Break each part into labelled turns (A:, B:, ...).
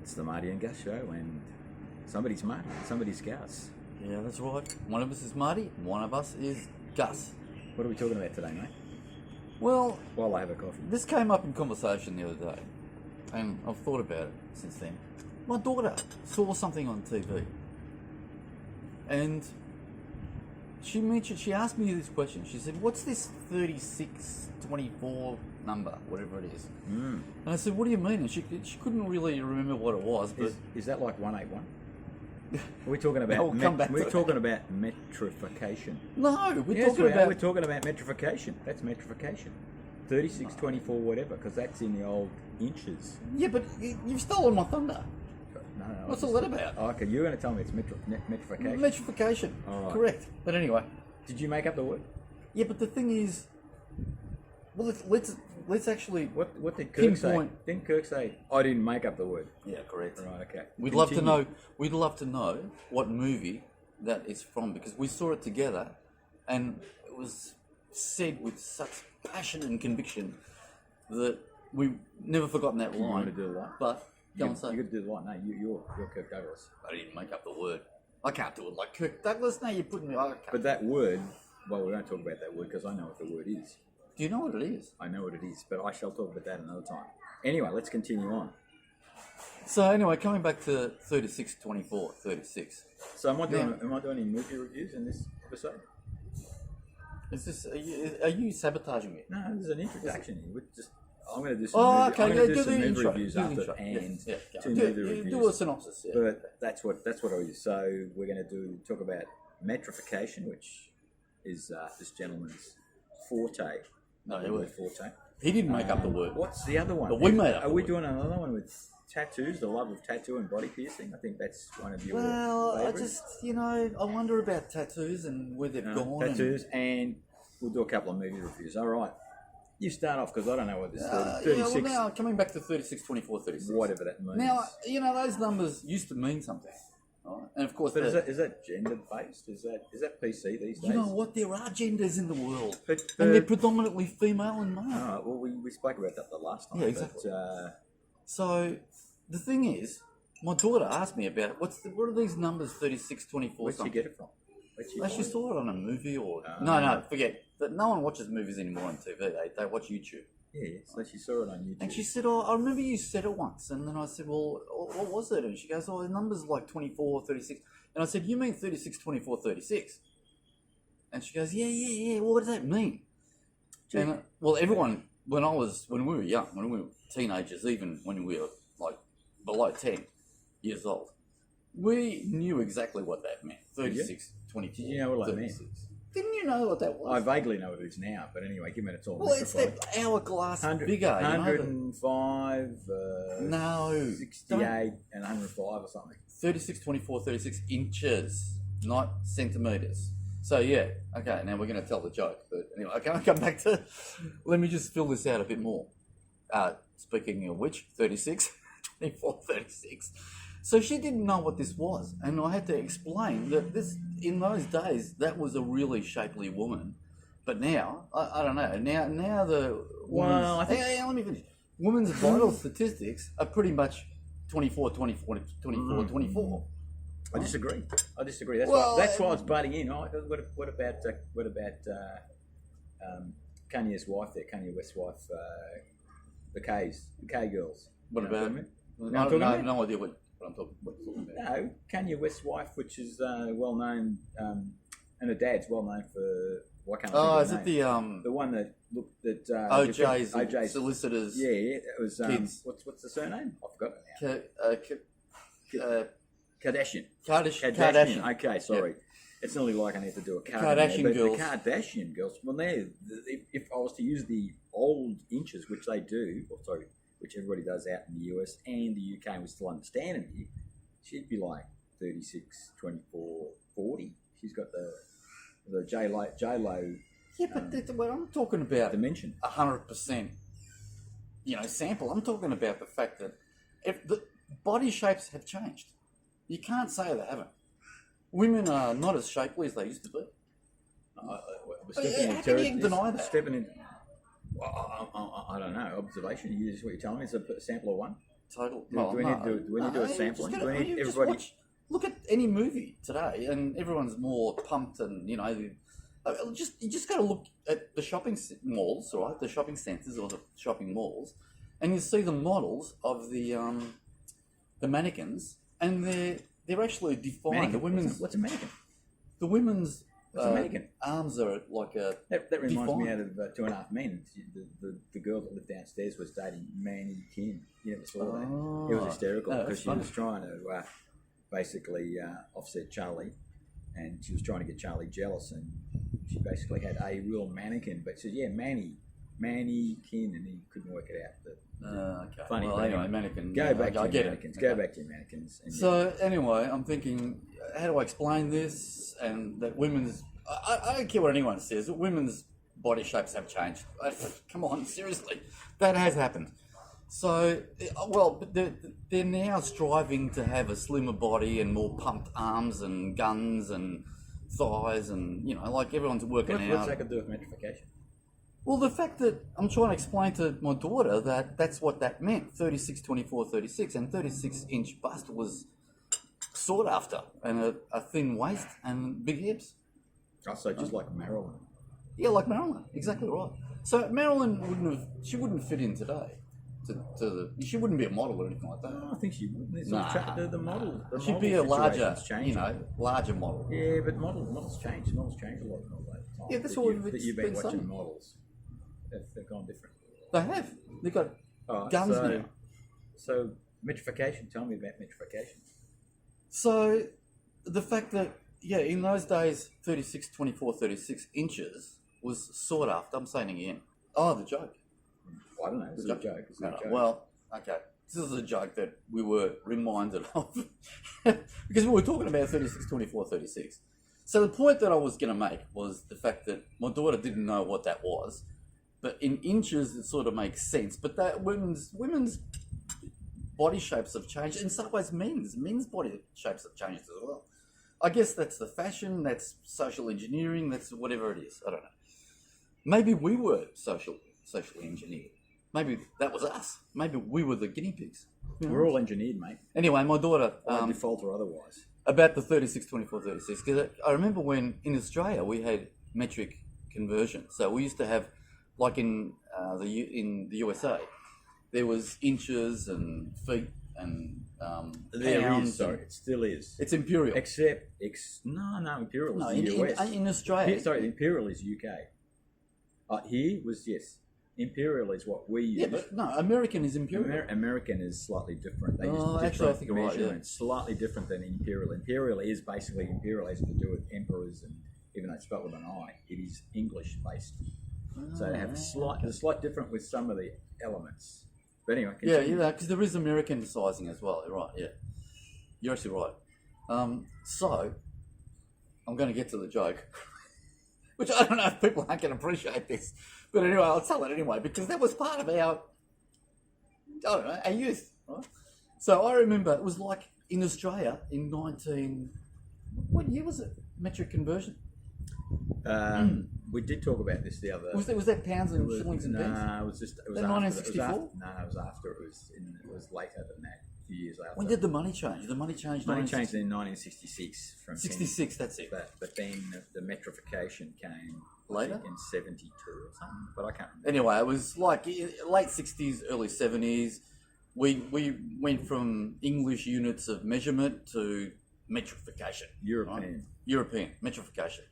A: It's the Marty and Gus show, and somebody's Marty, somebody's Gus.
B: Yeah, that's right. One of us is Marty, one of us is Gus.
A: What are we talking about today, mate?
B: Well,
A: While I have a coffee.
B: this came up in conversation the other day, and I've thought about it since then. My daughter saw something on TV, and she asked me this question. She said, "What's this 3624 number, whatever it is?" And I said, "What do you mean?" And she couldn't really remember what it was. But
A: Is that like 181? Are we talking about?
B: I'll come back to
A: we're
B: that.
A: talking about metrification.
B: no, we're
A: Yes,
B: talking
A: we are.
B: about.
A: We're talking about metrification. That's metrification. 36, 24, whatever, because that's in the old inches.
B: Yeah, but you've stolen my thunder.
A: No,
B: What's all that about?
A: Oh, okay, you're going to tell me it's metrification.
B: Metrification.
A: All right.
B: Correct. But anyway.
A: Did you make up the word?
B: Yeah, but the thing is, well, let's actually.
A: What did Kirk say?
B: pinpoint.
A: Didn't Kirk say, I didn't make up the word?
B: Yeah, correct.
A: Right, okay.
B: We'd love to
A: Continue.
B: know. We'd love to know what movie that is from, because we saw it together, and it was said with such passion and conviction that we've never forgotten that
A: You
B: line.
A: want to do the line?
B: But go and say.
A: You got to do the line. No, you're Kirk Douglas.
B: I didn't make up the word. I can't do it like Kirk Douglas. No, you're putting me. I can't.
A: But that word, well, we won't talk about that word because I know what the word is.
B: Do you know what it is?
A: I know what it is, but I shall talk about that another time. Anyway, let's continue on.
B: So anyway, coming back to 36, 24, 36.
A: So am I doing any movie reviews in this episode?
B: Is this? Are you sabotaging me?
A: No, there's an introduction here. I'm going to do some
B: Oh,
A: movie,
B: okay.
A: I'm
B: Yeah,
A: going to
B: do
A: do some
B: the
A: movie
B: intro.
A: reviews
B: Do the
A: after,
B: intro.
A: and
B: Yeah.
A: two
B: Do
A: movie reviews.
B: a synopsis. Yeah.
A: But that's what I use. So we're going to talk about metrification, which is this gentleman's forte.
B: No,
A: The word forte.
B: He didn't make up the word.
A: What's the other one?
B: But we made up
A: Are
B: the
A: we
B: word.
A: doing another one with tattoos? The love of tattoo and body piercing. I think that's one of your
B: Well, I
A: favourites.
B: just, I wonder about tattoos and where they've gone.
A: Tattoos, and we'll do a couple of movie reviews. All right. You start off because I don't know what this is.
B: And,
A: 36,
B: well, now coming back to 36, 24, 36.
A: whatever that means.
B: Now, those numbers used to mean something. Right? And of course,
A: But is that gender based? Is that PC these days?
B: you know what? There are genders in the world.
A: But,
B: And they're predominantly female and male.
A: all right, well, we spoke about that the last time.
B: Yeah, exactly.
A: But,
B: So, the thing is, my daughter asked me about what are these numbers 36, 24
A: where'd you
B: something?
A: get it from? Where'd you
B: She
A: find it?
B: saw it on a movie or...
A: Ah.
B: No, forget. That no one watches movies anymore on TV. They watch YouTube.
A: Yeah, so she saw it on YouTube.
B: And she said, I remember you said it once. And then I said, well, what was it? And she goes, the number's like 24, 36. And I said, you mean 36, 24, 36? And she goes, yeah. Well, what does that mean?
A: Gee.
B: And, well, everyone, when we were young, when we were teenagers, even when we were like below 10 years old, we knew exactly what that meant. 36, 24,
A: Did you know what that meant?
B: 36. Didn't you know what that was?
A: I vaguely know what it is now, but anyway, give me a talk.
B: Well, it's that hourglass bigger.
A: 105,
B: No.
A: 68, and 105 or something.
B: 36, 24, 36 inches, not centimetres. So, yeah. Okay, now we're going to tell the joke. But anyway, can I come back to... Let me just fill this out a bit more. Speaking of which, 36, 24, 36. So she didn't know what this was. And I had to explain that in those days, that was a really shapely woman. But now, I don't know. Now the
A: Well, I think-
B: let me finish. Women's vital statistics are pretty much 24, 24, 24, 24.
A: I disagree. That's
B: Well,
A: why I was butting in. Oh, what about Kanye's wife there? Kanye West's wife, the K girls.
B: What
A: You know
B: about?
A: I mean?
B: I
A: I'm talking
B: have
A: about?
B: no idea what I'm talking about.
A: No, Kanye West's wife, which is well known, and her dad's well known for. Why can't I
B: Oh,
A: think
B: is
A: of
B: it
A: the name?
B: the
A: The one that looked at
B: OJ's solicitors?
A: Yeah, it was.
B: Kids.
A: What's the surname? I forgot it now. Kardashian.
B: Kardashian.
A: Okay, sorry. It's nearly like I need to do a card.
B: Kardashian
A: but
B: girls.
A: The Kardashian girls. Well, if I was to use the old inches, which they do, which everybody does out in the US and the UK, and we still understand them here, she'd be like 36, 24, 40. She's got the J-Lo
B: Yeah, but what I'm talking about,
A: dimension.
B: 100%, sample. I'm talking about the fact that if the body shapes have changed, you can't say they haven't. Women are not as shapely as they used to be. How can you deny that?
A: Stepping in. Well, I don't know. Observation. Is what you're telling me. It's a sample of one.
B: total.
A: Do we need to do a
B: you
A: sampling?
B: just
A: Do we
B: gotta-
A: need
B: you just
A: everybody?
B: look at any movie today, and everyone's more pumped, and you just got to look at the malls, right? The shopping centres or the shopping malls, and you see the models of the mannequins, and they're actually defined.
A: Mannequin?
B: The women's
A: What's a mannequin?
B: the women's
A: What's a mannequin?
B: arms are like a
A: That reminds me
B: defined.
A: out of Two and a Half Men. The girl that lived downstairs was dating Manny Kim. You never saw that. It was hysterical
B: No,
A: because
B: that's
A: she was trying to basically offset Charlie, and she was trying to get Charlie jealous, and she basically had a real mannequin, but she said, "Yeah, Manny Kim," and he couldn't work it out. But
B: Okay.
A: funny.
B: Well,
A: but
B: anyway, mannequin.
A: Go back to
B: I
A: your
B: get
A: mannequins.
B: it.
A: Go
B: Okay.
A: back to your mannequins. And
B: So anyway, I'm thinking, how do I explain this? And that women's, I don't care what anyone says, women's body shapes have changed. Come on, seriously, that has happened. So, but they're now striving to have a slimmer body and more pumped arms and guns and thighs, and like everyone's working
A: what's
B: out.
A: that got to do with metrification?
B: Well, the fact that I'm trying to explain to my daughter that that's what that meant, 36, 24, 36, and 36-inch bust was sought after, and a thin waist and big hips.
A: Oh, so just like Marilyn.
B: Yeah, like Marilyn, exactly right. So Marilyn wouldn't fit in today. She wouldn't be a model or anything like that.
A: I think she would. It's all the model. The
B: She'd
A: model
B: be a larger,
A: situation's changing.
B: larger model.
A: Yeah, but models change. Models change a lot in all that time.
B: Yeah, that's
A: that
B: what
A: you've been watching
B: saying.
A: models. They've gone different.
B: They have. They've got guns now.
A: So metrification. Tell me about metrification.
B: So the fact that, in those days, 36, 24, 36 inches was sought after. I'm saying again. Oh, the joke.
A: I don't know. It's a joke. It's a joke.
B: Well, okay. This is a joke that we were reminded of because we were talking about 36, 24, 36. So the point that I was going to make was the fact that my daughter didn't know what that was, but in inches it sort of makes sense. But that women's body shapes have changed. In some ways, men's body shapes have changed as well. I guess that's the fashion. That's social engineering. That's whatever it is. I don't know. Maybe we were socially engineered. Maybe that was us. Maybe we were the guinea pigs.
A: We're all engineered, mate.
B: Anyway, my daughter,
A: By default or otherwise.
B: about the 36, 24, 36, because I remember when in Australia we had metric conversion. So we used to have, like in the USA, there was inches and feet and
A: There
B: pounds.
A: is, sorry, it still is.
B: It's Imperial.
A: Except, Imperial is the US.
B: In Australia.
A: Imperial is UK. Here was, yes. Imperial is what we use.
B: Yeah, but no, American is Imperial.
A: American is slightly different. They use
B: Actually, I
A: different
B: think you're right,
A: measurements, slightly different than Imperial. Imperial is basically Imperial has to do with emperors, and even though it's spelled with an I, it is English based. So they have a slight different with some of the elements. But anyway, continue.
B: Yeah, because there is American sizing as well. You're right. Yeah, you're actually right. So I'm going to get to the joke, which I don't know if people aren't going to appreciate this, but anyway, I'll tell it anyway because that was part of our youth. Right? So I remember it was like in Australia in what year was it? Metric conversion.
A: We did talk about this the other.
B: Was that pounds and shillings and pence?
A: No, it was just. It was
B: Then
A: after.
B: 1964?
A: It was after. It was later than that. A few years after.
B: When did the money change? The money changed.
A: Money changed in 1966 from
B: 66. That's it.
A: But then the metrification came
B: Later?
A: I think, in 72 or something. But I can't remember.
B: Anyway, it was like late 60s, early 70s. We went from English units of measurement to metrification. European metrification.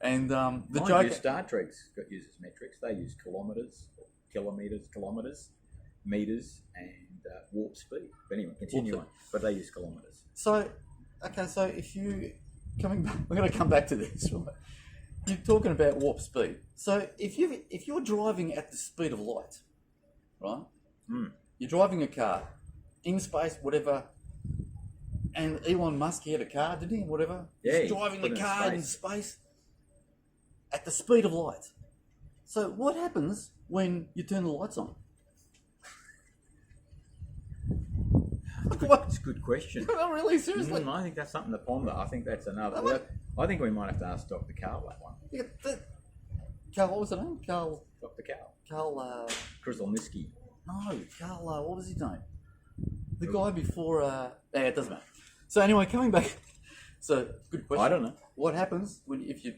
B: And the joke.
A: Star Trek's uses metrics. They use kilometres, meters, and warp speed. But anyway, continue on. But they use kilometres.
B: So, okay. So if you we're going to come back to this. Right? You're talking about warp speed. So if you're driving at the speed of light, right? You're driving a car in space, whatever. And Elon Musk had a car, didn't he? Whatever.
A: Yeah,
B: He's driving the car in space at the speed of light. So what happens when you turn the lights on?
A: That's a good question.
B: No, really, seriously.
A: I think that's something to ponder. I think that's another. I think we might have to ask Dr. Carl that one.
B: Yeah, Carl, what was her name?
A: Dr. Carl.
B: Carl.
A: Krasnolniski.
B: No, Carl. What was his name? The guy before. Yeah, it doesn't matter. So anyway, coming back. So good question.
A: I don't know.
B: What happens if you're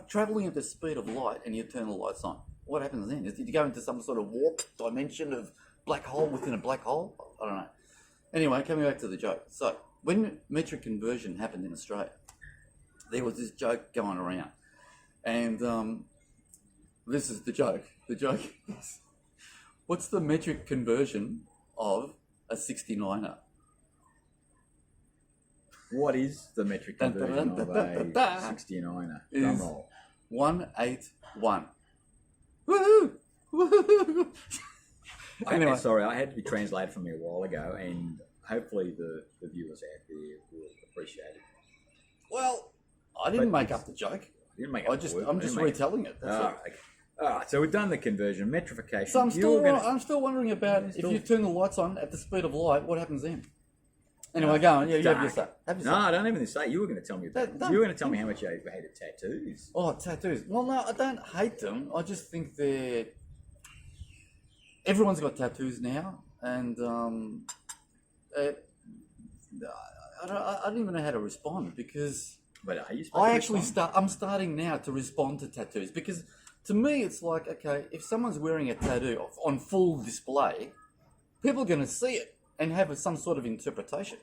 B: traveling at the speed of light and you turn the lights on? What happens then? Did you go into some sort of warp dimension of black hole within a black hole? I don't know. Anyway, coming back to the joke. So when metric conversion happened in Australia, there was this joke going around, and this is the joke. The joke is, what's the metric conversion of a 69er?
A: What is the metric conversion of a 69er? Drum roll.
B: 181. Woohoo! Woohoo! Anyway.
A: Sorry, I had to be translated for me a while ago, and hopefully the viewers out there will appreciate it.
B: Well, I didn't make up the joke. I'm just retelling it. That's all.
A: Okay. All right, so we've done the conversion, metrification.
B: So I'm still wondering about if you turn the lights on at the speed of light, what happens then? Anyway, go on. Yeah, you have your say.
A: No, I don't even say. You were going to tell me about it. You were going to tell me how much you hated tattoos.
B: Oh, tattoos. Well, no, I don't hate them. I just think everyone's got tattoos now, and I don't even know how to respond because
A: But are you
B: I'm starting now to respond to tattoos because to me it's like, okay, if someone's wearing a tattoo on full display, people are going to see it and have some sort of interpretation,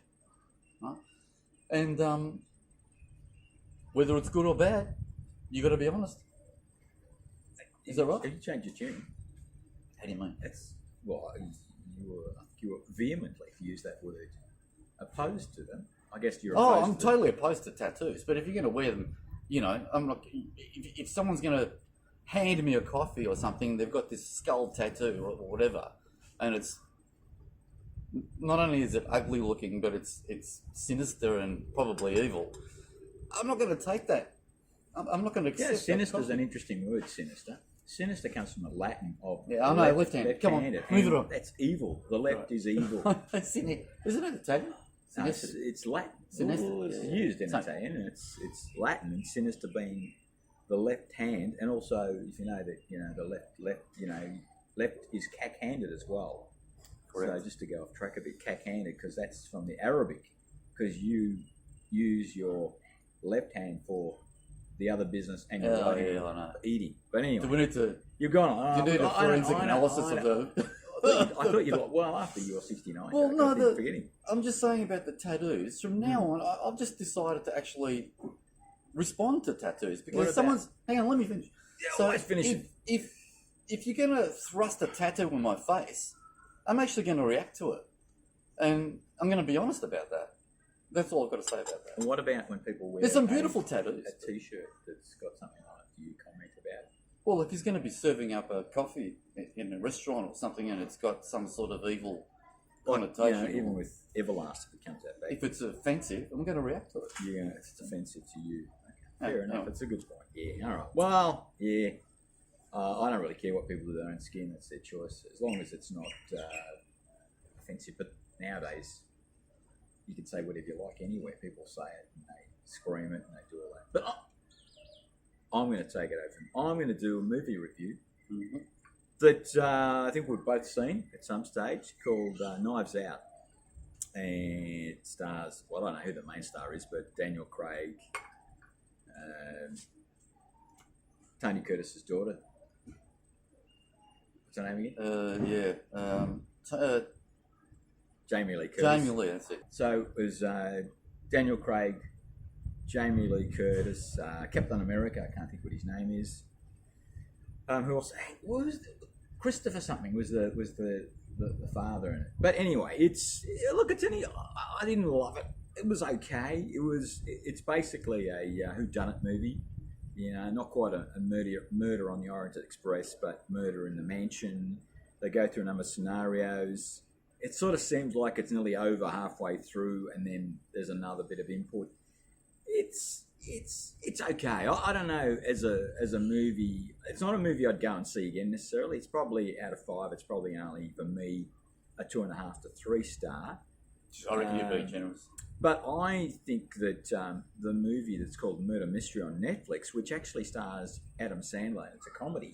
B: right? And whether it's good or bad, you got to be honest. Is that right?
A: Have you changed your tune?
B: How do you mean?
A: You were vehemently, if you use that word, opposed to them. I guess you're.
B: I'm totally opposed to tattoos. But if you're going to wear them, I'm not. If someone's going to hand me a coffee or something, they've got this skull tattoo or whatever, and it's not only is it ugly looking, but it's sinister and probably evil. I'm not going to take that. I'm not going to accept.
A: Yeah, sinister is an interesting word. Sinister. Sinister comes from the Latin of
B: I know, left hand. Come on, move it on.
A: That's evil. The left is evil.
B: Isn't it Italian?
A: No, it's Latin. Well, it's used in Italian, and it's Latin, and sinister being the left hand, and also if you know that the left is cack-handed as well. Correct. So just to go off track a bit, cack-handed because that's from the Arabic, because you use your left hand for the other business and your right hand for eating. But anyway,
B: do we need to?
A: You've gone.
B: You need a forensic analysis of the.
A: I thought you like, well, after you're 69.
B: Well, no, I'm just saying about the tattoos. From now on, I've just decided to actually respond to tattoos because someone's. Hang on, let me finish.
A: Yeah, so always finish.
B: If you're going to thrust a tattoo in my face, I'm actually going to react to it, and I'm going to be honest about that. That's all I've got to say about that.
A: And what about when people wear?
B: There's some beautiful tattoos.
A: A T-shirt that's got something on it. Do you comment about it?
B: Well, if he's going to be serving up a coffee in a restaurant or something and it's got some sort of evil connotation.
A: Even with Everlast, if it comes out back.
B: If it's offensive, I'm going to react to it.
A: Yeah, if it's offensive to you. Okay. Fair enough. It's a good point. Yeah, all right. Well, yeah. I don't really care what people do with their own skin. It's their choice. As long as it's not offensive. But nowadays, you can say whatever you like anywhere. People say it and they scream it and they do all that. But I'm going to take it over. I'm going to do a movie review that I think we've both seen at some stage called Knieves Out. And it stars, well, I don't know who the main star is, but Daniel Craig, Tony Curtis's daughter. What's her name again? Jamie Lee Curtis.
B: Jamie Lee, that's it.
A: So it was Daniel Craig, Jamie Lee Curtis, Captain America. I can't think what his name is. Who else? Christopher something was the father in it. But anyway, it's I didn't love it. It was okay. It's basically a whodunit movie. Not quite a murder on the Orient Express, but murder in the mansion. They go through a number of scenarios. It sort of seems like it's nearly over halfway through, and then there's another bit of input. It's okay. I don't know. As a movie, it's not a movie I'd go and see again necessarily. It's probably out of 5. It's probably only for me a 2.5 to 3 star.
B: I reckon you're being generous.
A: But I think that the movie that's called Murder Mystery on Netflix, which actually stars Adam Sandler, it's a comedy,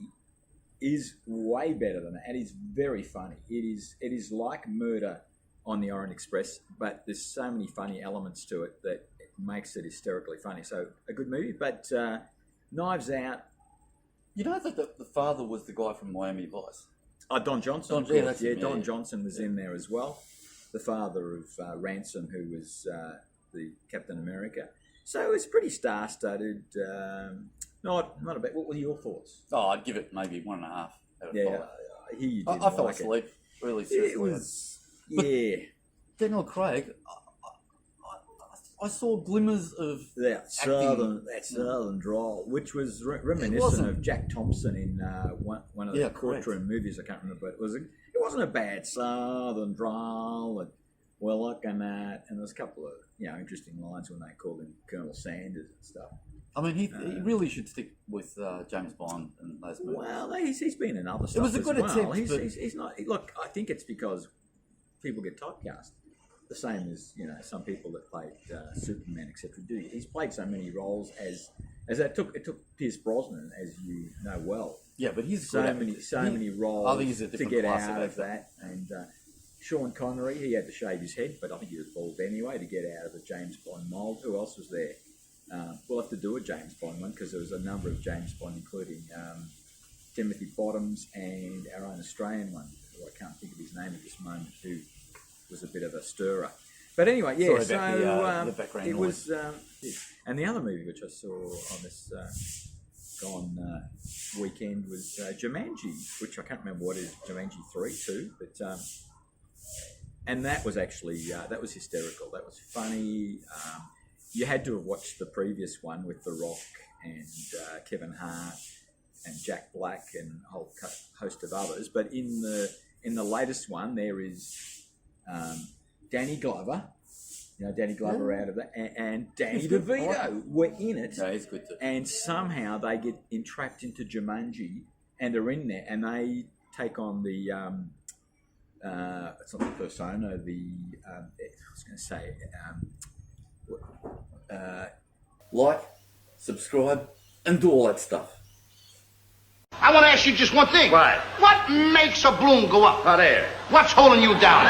A: is way better than that. And it's very funny. It is like Murder on the Orient Express, but there's so many funny elements to it that it makes it hysterically funny. So a good movie, but Knives Out.
B: You know that the father was the guy from Miami Vice.
A: Don Johnson. Don Johnson was in there as well. The father of Ransom, who was the Captain America. So it's pretty star-studded. Not a bad. What were your thoughts?
B: Oh, I'd give it maybe 1.5 out of 5. I fell asleep really seriously.
A: It was, yeah.
B: Daniel Craig, I saw glimmers of
A: that southern drawl, which was reminiscent of Jack Thompson in one of the courtroom movies. I can't remember, but it wasn't a bad southern drawl. And we're looking at, and there's a couple of interesting lines when they called him Colonel Sanders and stuff.
B: I mean, he really should stick with James Bond and those movies.
A: Well, he's been in other stuff.
B: It was a good attempt.
A: He's not. Look, I think it's because people get typecast. The same as some people that played Superman, etc. do. He's played so many roles as that took Pierce Brosnan, as you know well.
B: Yeah, but he's
A: so many roles
B: I think he's a
A: to get
B: class
A: out of that. And Sean Connery, he had to shave his head, but I think he was bald anyway to get out of the James Bond mould. Who else was there? We'll have to do a James Bond one because there was a number of James Bond, including Timothy Bottoms and our own Australian one, who I can't think of his name at this moment, who was a bit of a stirrer. But anyway, yeah,
B: sorry about the background
A: noise. And the other movie which I saw on this gone weekend was Jumanji, which I can't remember what is, Jumanji 3, 2, but and that was actually that was hysterical. That was funny. You had to have watched the previous one with The Rock and Kevin Hart and Jack Black and a whole host of others. But in the latest one, there is Danny Glover. Danny Glover out of that, and Danny DeVito were in it.
B: No, he's good too.
A: And somehow they get entrapped into Jumanji and are in there, and they take on the it's not the persona. I was going to say.
B: Like, subscribe, and do all that stuff.
C: I want to ask you just one thing.
D: What?
C: What makes a balloon go up?
D: Hot air.
C: What's holding you down?